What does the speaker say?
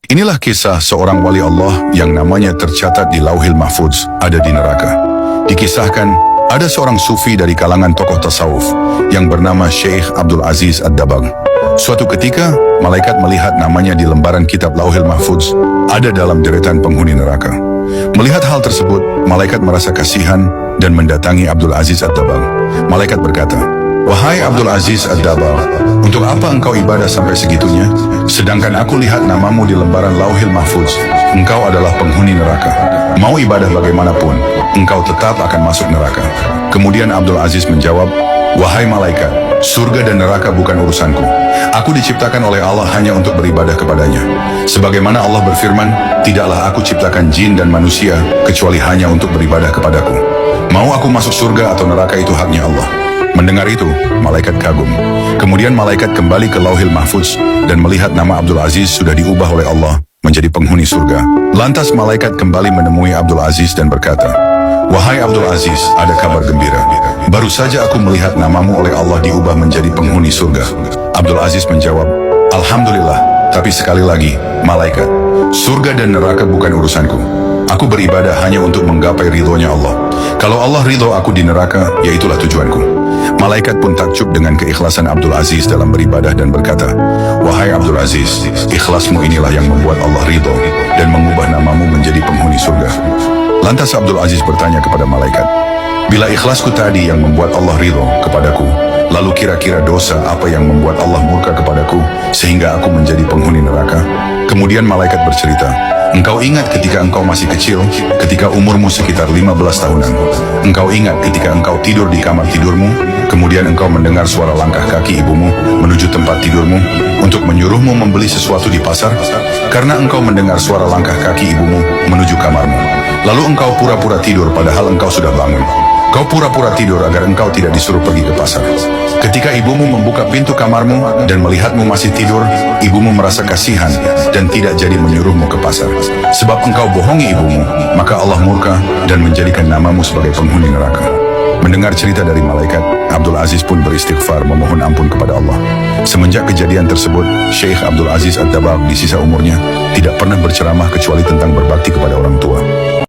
Inilah kisah seorang wali Allah yang namanya tercatat di Lauhil Mahfudz, ada di neraka. Dikisahkan, ada seorang sufi dari kalangan tokoh tasawuf yang bernama Syekh Abdul Aziz Ad-Dabbagh. Suatu ketika, malaikat melihat namanya di lembaran kitab Lauhil Mahfudz, ada dalam deretan penghuni neraka. Melihat hal tersebut, malaikat merasa kasihan dan mendatangi Abdul Aziz Ad-Dabbagh. Malaikat berkata, "Wahai Abdul Aziz Ad-Dabbagh, untuk apa engkau ibadah sampai segitunya? Sedangkan aku lihat namamu di lembaran Lauhil Mahfudz, engkau adalah penghuni neraka. Mau ibadah bagaimanapun, engkau tetap akan masuk neraka." Kemudian Abdul Aziz menjawab, "Wahai malaikat, surga dan neraka bukan urusanku. Aku diciptakan oleh Allah hanya untuk beribadah kepadanya. Sebagaimana Allah berfirman, tidaklah aku ciptakan jin dan manusia kecuali hanya untuk beribadah kepadaku. Mau aku masuk surga atau neraka itu haknya Allah." Mendengar itu, malaikat kagum. Kemudian malaikat kembali ke Lauhil Mahfudz dan melihat nama Abdul Aziz sudah diubah oleh Allah menjadi penghuni surga. Lantas malaikat kembali menemui Abdul Aziz dan berkata, "Wahai Abdul Aziz, ada kabar gembira. Baru saja aku melihat namamu oleh Allah diubah menjadi penghuni surga." Abdul Aziz menjawab, "Alhamdulillah, tapi sekali lagi, malaikat, surga dan neraka bukan urusanku. Aku beribadah hanya untuk menggapai ridhonya Allah. Kalau Allah ridho aku di neraka, ya itulah tujuanku." Malaikat pun takjub dengan keikhlasan Abdul Aziz dalam beribadah dan berkata, "Wahai Abdul Aziz, ikhlasmu inilah yang membuat Allah ridho dan mengubah namamu menjadi penghuni surga." Lantas Abdul Aziz bertanya kepada malaikat, "Bila ikhlasku tadi yang membuat Allah ridho kepadaku, lalu kira-kira dosa apa yang membuat Allah murka kepadaku sehingga aku menjadi penghuni neraka?" Kemudian malaikat bercerita, "Engkau ingat ketika engkau masih kecil, ketika umurmu sekitar 15 tahunan. Engkau ingat ketika engkau tidur di kamar tidurmu, kemudian engkau mendengar suara langkah kaki ibumu menuju tempat tidurmu untuk menyuruhmu membeli sesuatu di pasar? Karena engkau mendengar suara langkah kaki ibumu menuju kamarmu. Lalu engkau pura-pura tidur padahal engkau sudah bangun. Kau pura-pura tidur agar engkau tidak disuruh pergi ke pasar. Ketika ibumu membuka pintu kamarmu dan melihatmu masih tidur, ibumu merasa kasihan dan tidak jadi menyuruhmu ke pasar. Sebab engkau bohongi ibumu, maka Allah murka dan menjadikan namamu sebagai penghuni neraka." Mendengar cerita dari malaikat, Abdul Aziz pun beristighfar memohon ampun kepada Allah. Semenjak kejadian tersebut, Syekh Abdul Aziz Ad-Dabbagh di sisa umurnya tidak pernah berceramah kecuali tentang berbakti kepada orang tua.